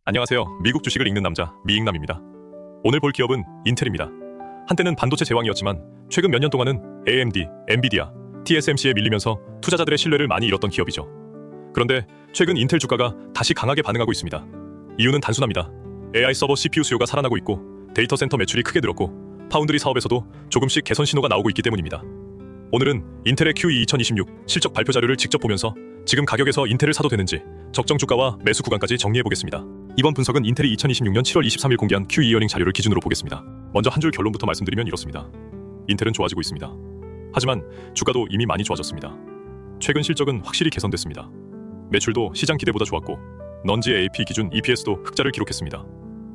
안녕하세요. 미국 주식을 읽는 남자 미익남입니다. 오늘 볼 기업은 인텔입니다. 한때는 반도체 제왕이었지만 최근 몇 년 동안은 AMD, 엔비디아, TSMC에 밀리면서 투자자들의 신뢰를 많이 잃었던 기업이죠. 그런데 최근 인텔 주가가 다시 강하게 반응하고 있습니다. 이유는 단순합니다. AI 서버 CPU 수요가 살아나고 있고 데이터 센터 매출이 크게 늘었고 파운드리 사업에서도 조금씩 개선 신호가 나오고 있기 때문입니다. 오늘은 인텔의 Q2 2026 실적 발표 자료를 직접 보면서 지금 가격에서 인텔을 사도 되는지 적정 주가와 매수 구간까지 정리해보겠습니다. 이번 분석은 인텔이 2026년 7월 23일 공개한 Q2 이어닝 자료를 기준으로 보겠습니다. 먼저 한 줄 결론부터 말씀드리면 이렇습니다. 인텔은 좋아지고 있습니다. 하지만 주가도 이미 많이 좋아졌습니다. 최근 실적은 확실히 개선됐습니다. 매출도 시장 기대보다 좋았고 넌지 AAP 기준 EPS도 흑자를 기록했습니다.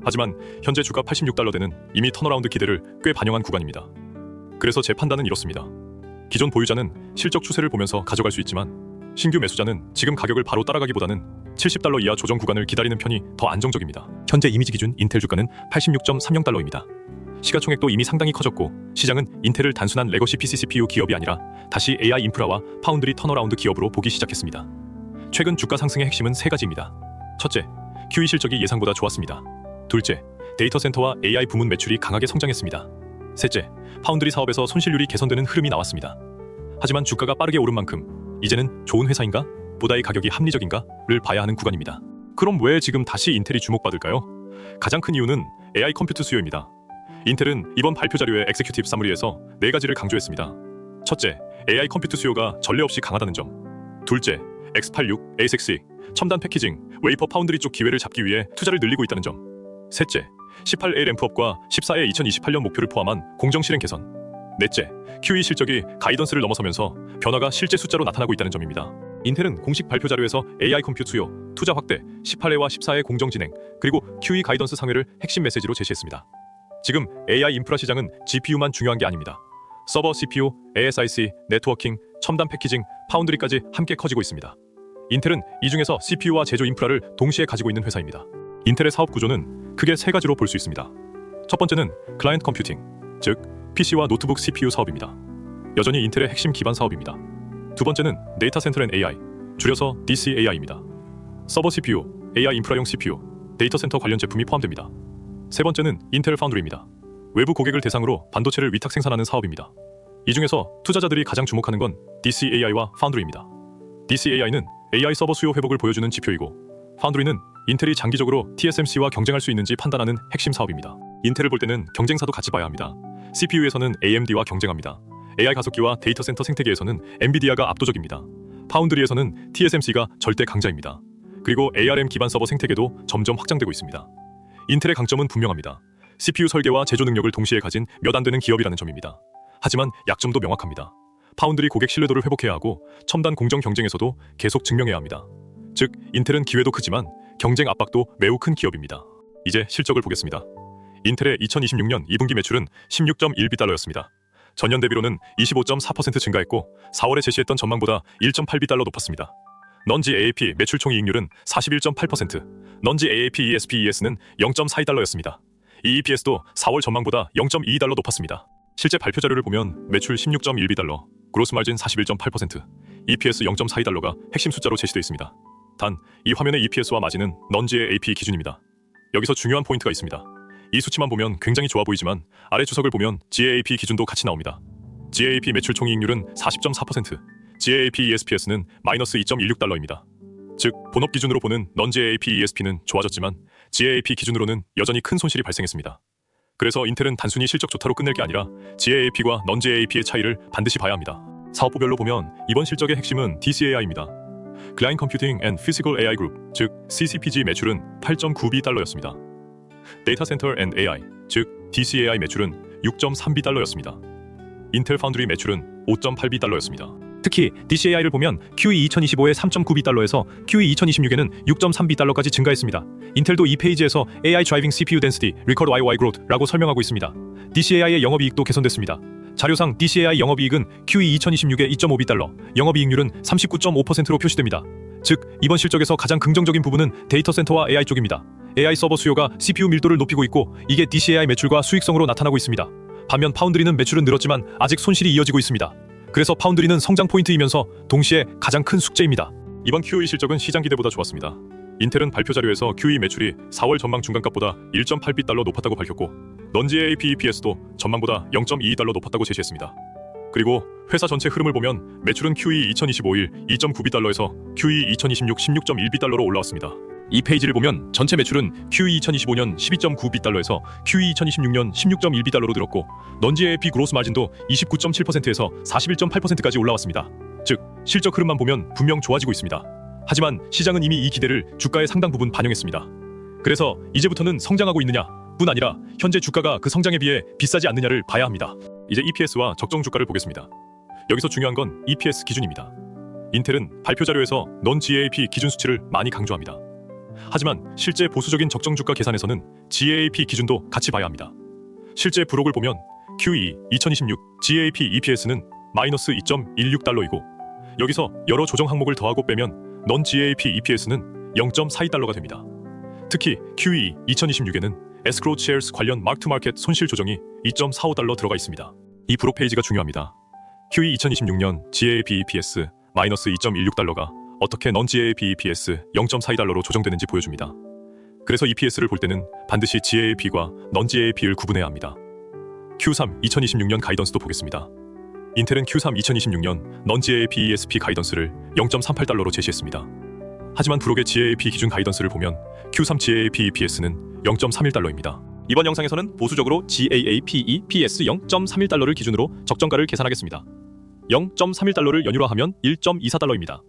하지만 현재 주가 86달러대는 이미 턴어라운드 기대를 꽤 반영한 구간입니다. 그래서 제 판단은 이렇습니다. 기존 보유자는 실적 추세를 보면서 가져갈 수 있지만 신규 매수자는 지금 가격을 바로 따라가기보다는 70달러 이하 조정 구간을 기다리는 편이 더 안정적입니다. 현재 이미지 기준 인텔 주가는 86.30달러입니다. 시가총액도 이미 상당히 커졌고 시장은 인텔을 단순한 레거시 PC CPU 기업이 아니라 다시 AI 인프라와 파운드리 턴어라운드 기업으로 보기 시작했습니다. 최근 주가 상승의 핵심은 세 가지입니다. 첫째, Q2 실적이 예상보다 좋았습니다. 둘째, 데이터 센터와 AI 부문 매출이 강하게 성장했습니다. 셋째, 파운드리 사업에서 손실률이 개선되는 흐름이 나왔습니다. 하지만 주가가 빠르게 오른 만큼 이제는 좋은 회사인가? 보다의 가격이 합리적인가?를 봐야 하는 구간입니다. 그럼 왜 지금 다시 인텔이 주목받을까요? 가장 큰 이유는 AI 컴퓨트 수요입니다. 인텔은 이번 발표 자료의 엑세큐티브 사머리에서 네 가지를 강조했습니다. 첫째, AI 컴퓨트 수요가 전례 없이 강하다는 점. 둘째, X86, A6, 첨단 패키징, 웨이퍼 파운드리 쪽 기회를 잡기 위해 투자를 늘리고 있다는 점. 셋째, 18A 램프업과 14A 2028년 목표를 포함한 공정 실행 개선. 넷째, Q2 실적이 가이던스를 넘어서면서 변화가 실제 숫자로 나타나고 있다는 점입니다. 인텔은 공식 발표 자료에서 AI 컴퓨트 수요, 투자 확대, 18회와 14회 공정 진행, 그리고 Q2 가이던스 상회를 핵심 메시지로 제시했습니다. 지금 AI 인프라 시장은 GPU만 중요한 게 아닙니다. 서버 CPU, ASIC, 네트워킹, 첨단 패키징, 파운드리까지 함께 커지고 있습니다. 인텔은 이 중에서 CPU와 제조 인프라를 동시에 가지고 있는 회사입니다. 인텔의 사업 구조는 크게 세 가지로 볼 수 있습니다. 첫 번째는 클라이언트 컴퓨팅, 즉 PC와 노트북 CPU 사업입니다. 여전히 인텔의 핵심 기반 사업입니다. 두 번째는 데이터 센터 앤 AI, 줄여서 DCAI입니다. 서버 CPU, AI 인프라용 CPU, 데이터 센터 관련 제품이 포함됩니다. 세 번째는 인텔 파운드리입니다. 외부 고객을 대상으로 반도체를 위탁 생산하는 사업입니다. 이 중에서 투자자들이 가장 주목하는 건 DCAI와 파운드리입니다. DCAI는 AI 서버 수요 회복을 보여주는 지표이고 파운드리는 인텔이 장기적으로 TSMC와 경쟁할 수 있는지 판단하는 핵심 사업입니다. 인텔을 볼 때는 경쟁사도 같이 봐야 합니다. CPU에서는 AMD와 경쟁합니다. AI 가속기와 데이터 센터 생태계에서는 엔비디아가 압도적입니다. 파운드리에서는 TSMC가 절대 강자입니다. 그리고 ARM 기반 서버 생태계도 점점 확장되고 있습니다. 인텔의 강점은 분명합니다. CPU 설계와 제조 능력을 동시에 가진 몇 안 되는 기업이라는 점입니다. 하지만 약점도 명확합니다. 파운드리 고객 신뢰도를 회복해야 하고 첨단 공정 경쟁에서도 계속 증명해야 합니다. 즉, 인텔은 기회도 크지만 경쟁 압박도 매우 큰 기업입니다. 이제 실적을 보겠습니다. 인텔의 2026년 2분기 매출은 16.1비달러였습니다. 전년 대비로는 25.4% 증가했고 4월에 제시했던 전망보다 1.8비달러 높았습니다. 넌지 AAP 매출 총이익률은 41.8%, 넌지 AAP ESPES는 0.42달러였습니다. 이 EPS도 4월 전망보다 0.22달러 높았습니다. 실제 발표 자료를 보면 매출 16.1비달러, 그로스 마진 41.8%, EPS 0.42달러가 핵심 숫자로 제시되어 있습니다. 단, 이 화면의 EPS와 마진은 넌지의 AP 기준입니다. 여기서 중요한 포인트가 있습니다. 이 수치만 보면 굉장히 좋아 보이지만 아래 주석을 보면 GAAP 기준도 같이 나옵니다. GAAP 매출 총이익률은 40.4%, GAAP ESPS는 마이너스 2.16달러입니다. 즉, 본업 기준으로 보는 넌지 AAP ESP는 좋아졌지만 GAAP 기준으로는 여전히 큰 손실이 발생했습니다. 그래서 인텔은 단순히 실적 좋다로 끝낼 게 아니라 GAAP과 넌지 AAP의 차이를 반드시 봐야 합니다. 사업부별로 보면 이번 실적의 핵심은 DCAI입니다. Client Computing and Physical AI Group, 즉 CCPG 매출은 8.9비달러였습니다. 데이터 센터 앤 AI, 즉 DCAI 매출은 6.3비달러였습니다. 인텔 파운드리 매출은 5.8비달러였습니다. 특히 DCAI를 보면 Q2 2025에 3.9비달러에서 Q2 2026에는 6.3비달러까지 증가했습니다. 인텔도 이 페이지에서 AI Driving CPU Density, Record YoY Growth라고 설명하고 있습니다. DCAI의 영업이익도 개선됐습니다. 자료상 DCAI 영업이익은 Q2 2026에 2.5비달러, 영업이익률은 39.5%로 표시됩니다. 즉, 이번 실적에서 가장 긍정적인 부분은 데이터 센터와 AI 쪽입니다. AI 서버 수요가 CPU 밀도를 높이고 있고 이게 DCAI 매출과 수익성으로 나타나고 있습니다. 반면 파운드리는 매출은 늘었지만 아직 손실이 이어지고 있습니다. 그래서 파운드리는 성장 포인트이면서 동시에 가장 큰 숙제입니다. 이번 Q2 실적은 시장 기대보다 좋았습니다. 인텔은 발표 자료에서 Q2 매출이 4월 전망 중간값보다 1.8B달러 높았다고 밝혔고 non-GAAP EPS도 전망보다 0.22달러 높았다고 제시했습니다. 그리고 회사 전체 흐름을 보면 매출은 Q2 2025일 2.9B달러에서 Q2 2026 16.1B달러로 올라왔습니다. 이 페이지를 보면 전체 매출은 Q2 2025년 12.9B달러에서 Q2 2026년 16.1B달러로 늘었고 non-GAAP 그로스 마진도 29.7%에서 41.8%까지 올라왔습니다. 즉 실적 흐름만 보면 분명 좋아지고 있습니다. 하지만 시장은 이미 이 기대를 주가의 상당 부분 반영했습니다. 그래서 이제부터는 성장하고 있느냐 뿐 아니라 현재 주가가 그 성장에 비해 비싸지 않느냐를 봐야 합니다. 이제 EPS와 적정 주가를 보겠습니다. 여기서 중요한 건 EPS 기준입니다. 인텔은 발표 자료에서 non-GAAP 기준 수치를 많이 강조합니다. 하지만 실제 보수적인 적정 주가 계산에서는 GAAP 기준도 같이 봐야 합니다. 실제 부록을 보면 Q2 2026 GAAP EPS는 마이너스 2.16달러이고 여기서 여러 조정 항목을 더하고 빼면 non-GAAP EPS는 0.42달러가 됩니다. 특히 Q2 2026에는 escrow shares 관련 마크-투-마켓 손실 조정이 2.45달러 들어가 있습니다. 이 부록 페이지가 중요합니다. Q2 2026년 GAAP EPS 마이너스 2.16달러가 어떻게 non-GAAP EPS 0.42달러로 조정되는지 보여줍니다. 그래서 EPS를 볼 때는 반드시 GAP과 non-GAP를 구분해야 합니다. Q3 2026년 가이던스도 보겠습니다. 인텔은 Q3 2026년 non-GAAP ESP 가이던스를 0.38달러로 제시했습니다. 하지만 부록의 GAAP 기준 가이던스를 보면 Q3 GAAP EPS는 0.31달러입니다. 이번 영상에서는 보수적으로 GAAP EPS 0.31달러를 기준으로 적정가를 계산하겠습니다. 0.31달러를 연율화하면 1.24달러입니다.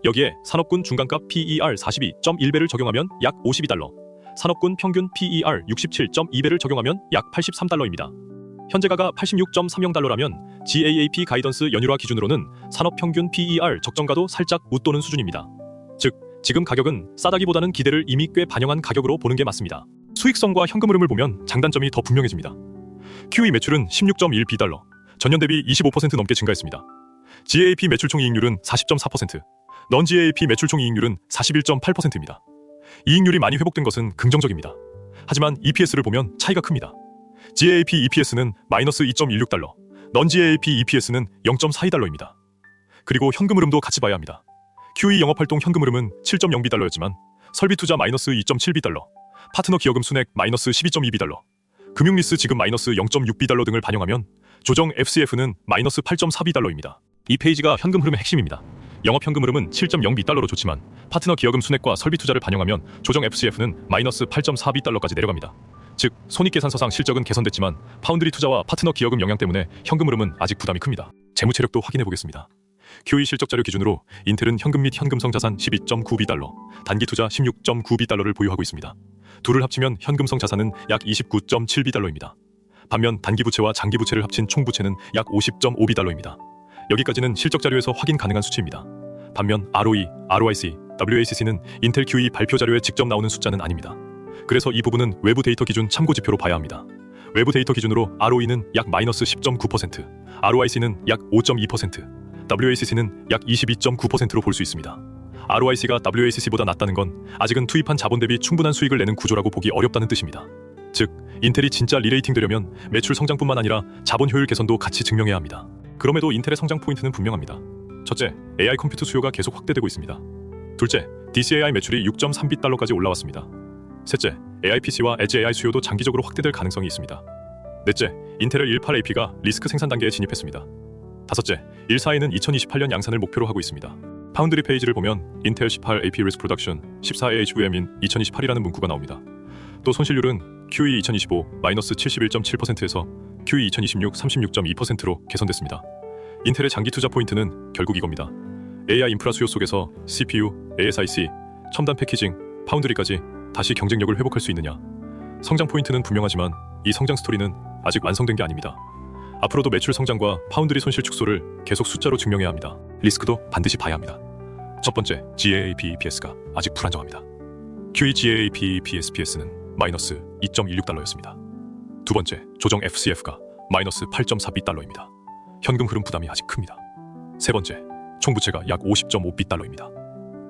여기에 산업군 중간값 PER 42.1배를 적용하면 약 52달러, 산업군 평균 PER 67.2배를 적용하면 약 83달러입니다. 현재가가 86.30달러라면 GAAP 가이던스 연율화 기준으로는 산업 평균 PER 적정가도 살짝 웃도는 수준입니다. 즉, 지금 가격은 싸다기보다는 기대를 이미 꽤 반영한 가격으로 보는 게 맞습니다. 수익성과 현금 흐름을 보면 장단점이 더 분명해집니다. Q2 매출은 16.1B달러, 전년 대비 25% 넘게 증가했습니다. GAAP 매출총 이익률은 40.4%, non-GAAP 매출총 이익률은 41.8%입니다. 이익률이 많이 회복된 것은 긍정적입니다. 하지만 EPS를 보면 차이가 큽니다. GAAP EPS는 마이너스 2.16달러, non-GAAP EPS는 0.42달러입니다. 그리고 현금 흐름도 같이 봐야 합니다. Q2 영업활동 현금 흐름은 7.0B달러였지만 설비 투자 마이너스 2.7B달러, 파트너 기여금 순액 마이너스 12.2B달러, 금융리스 지급 마이너스 0.6B달러 등을 반영하면 조정 FCF는 마이너스 8.4B달러입니다. 이 페이지가 현금 흐름의 핵심입니다. 영업 현금 흐름은 7.0B달러로 좋지만 파트너 기여금 순액과 설비 투자를 반영하면 조정 FCF는 마이너스 8.4B달러까지 내려갑니다. 즉, 손익계산서상 실적은 개선됐지만 파운드리 투자와 파트너 기여금 영향 때문에 현금 흐름은 아직 부담이 큽니다. 재무 체력도 확인해 보겠습니다. Q2 실적 자료 기준으로 인텔은 현금 및 현금성 자산 12.9B달러, 단기 투자 16.9B달러를 보유하고 있습니다. 둘을 합치면 현금성 자산은 약 29.7B달러입니다. 반면 단기 부채와 장기 부채를 합친 총 부채는 약 50.5B달러입니다. 여기까지는 실적 자료에서 확인 가능한 수치입니다. 반면 ROE, ROIC, WACC는 인텔 Q2 발표 자료에 직접 나오는 숫자는 아닙니다. 그래서 이 부분은 외부 데이터 기준 참고 지표로 봐야 합니다. 외부 데이터 기준으로 ROE는 약 마이너스 10.9%, ROIC는 약 5.2%, WACC는 약 22.9%로 볼 수 있습니다. ROIC가 WACC보다 낮다는 건 아직은 투입한 자본 대비 충분한 수익을 내는 구조라고 보기 어렵다는 뜻입니다. 즉, 인텔이 진짜 리레이팅 되려면 매출 성장뿐만 아니라 자본 효율 개선도 같이 증명해야 합니다. 그럼에도 인텔의 성장 포인트는 분명합니다. 첫째, AI 컴퓨터 수요가 계속 확대되고 있습니다. 둘째, DCAI 매출이 6.3B달러까지 올라왔습니다. 셋째, AI PC와 Edge AI 수요도 장기적으로 확대될 가능성이 있습니다. 넷째, 인텔의 18AP가 리스크 생산 단계에 진입했습니다. 다섯째, 14A는 2028년 양산을 목표로 하고 있습니다. 파운드리 페이지를 보면 인텔 18AP 리스크 프로덕션 14A HVM인 2028이라는 문구가 나옵니다. 또 손실률은 Q2 2025 마이너스 71.7%에서 Q2 2026 36.2%로 개선됐습니다. 인텔의 장기 투자 포인트는 결국 이겁니다. AI 인프라 수요 속에서 CPU, ASIC, 첨단 패키징, 파운드리까지 다시 경쟁력을 회복할 수 있느냐. 성장 포인트는 분명하지만 이 성장 스토리는 아직 완성된 게 아닙니다. 앞으로도 매출 성장과 파운드리 손실 축소를 계속 숫자로 증명해야 합니다. 리스크도 반드시 봐야 합니다. 첫 번째, GAAP EPS가 아직 불안정합니다. Q2 GAAP EPS/PS는 마이너스 2.16달러였습니다. 두 번째, 조정 FCF가 마이너스 8.4B달러입니다. 현금 흐름 부담이 아직 큽니다. 세 번째, 총 부채가 약 50.5B달러입니다.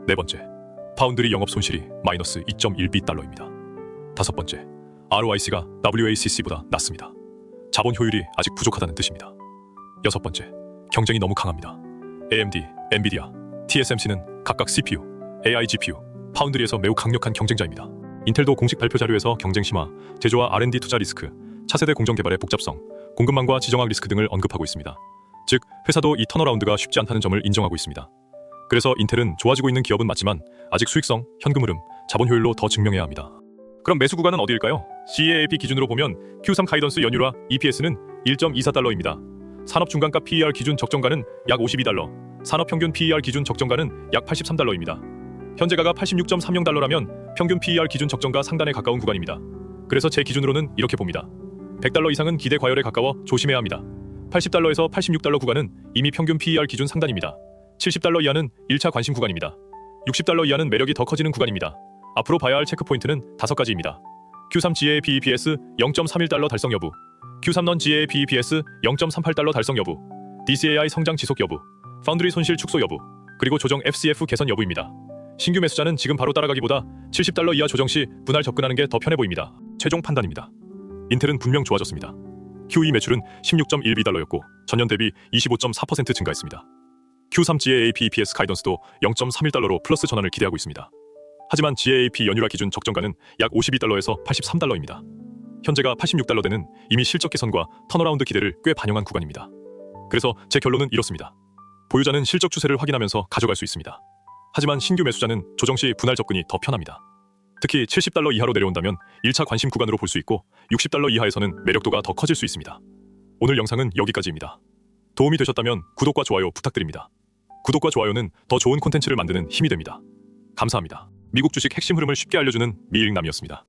네 번째, 파운드리 영업 손실이 마이너스 2.1B달러입니다. 다섯 번째, ROIC가 WACC보다 낮습니다. 자본 효율이 아직 부족하다는 뜻입니다. 여섯 번째, 경쟁이 너무 강합니다. AMD, 엔비디아, TSMC는 각각 CPU, AI GPU, 파운드리에서 매우 강력한 경쟁자입니다. 인텔도 공식 발표 자료에서 경쟁 심화, 제조와 R&D 투자 리스크, 차세대 공정 개발의 복잡성, 공급망과 지정학 리스크 등을 언급하고 있습니다. 즉, 회사도 이 턴어라운드가 쉽지 않다는 점을 인정하고 있습니다. 그래서 인텔은 좋아지고 있는 기업은 맞지만 아직 수익성, 현금 흐름, 자본 효율로 더 증명해야 합니다. 그럼 매수 구간은 어디일까요? GAAP 기준으로 보면 Q3 가이던스 연율화 EPS는 1.24달러입니다. 산업 중간가 PER 기준 적정가는 약 52달러, 산업 평균 PER 기준 적정가는 약 83달러입니다. 현재가가 86.30달러라면 평균 PER 기준 적정가 상단에 가까운 구간입니다. 그래서 제 기준으로는 이렇게 봅니다. 100달러 이상은 기대 과열에 가까워 조심해야 합니다. 80달러에서 86달러 구간은 이미 평균 PER 기준 상단입니다. 70달러 이하는 1차 관심 구간입니다. 60달러 이하는 매력이 더 커지는 구간입니다. 앞으로 봐야 할 체크포인트는 5가지입니다. Q3 GAAP EPS 0.31달러 달성 여부, Q3 non GAAP EPS 0.38달러 달성 여부, DCAI 성장 지속 여부, 파운드리 손실 축소 여부, 그리고 조정 FCF 개선 여부입니다. 신규 매수자는 지금 바로 따라가기보다 70달러 이하 조정 시 분할 접근하는 게 더 편해 보입니다. 최종 판단입니다. 인텔은 분명 좋아졌습니다. Q2 매출은 16.1비달러였고 전년 대비 25.4% 증가했습니다. Q3 GAAP EPS 가이던스도 0.31달러로 플러스 전환을 기대하고 있습니다. 하지만 GAAP 연율화 기준 적정가는 약 52달러에서 83달러입니다. 현재가 86달러대는 이미 실적 개선과 턴어라운드 기대를 꽤 반영한 구간입니다. 그래서 제 결론은 이렇습니다. 보유자는 실적 추세를 확인하면서 가져갈 수 있습니다. 하지만 신규 매수자는 조정 시 분할 접근이 더 편합니다. 특히 70달러 이하로 내려온다면 1차 관심 구간으로 볼 수 있고 60달러 이하에서는 매력도가 더 커질 수 있습니다. 오늘 영상은 여기까지입니다. 도움이 되셨다면 구독과 좋아요 부탁드립니다. 구독과 좋아요는 더 좋은 콘텐츠를 만드는 힘이 됩니다. 감사합니다. 미국 주식 핵심 흐름을 쉽게 알려주는 미일남이었습니다.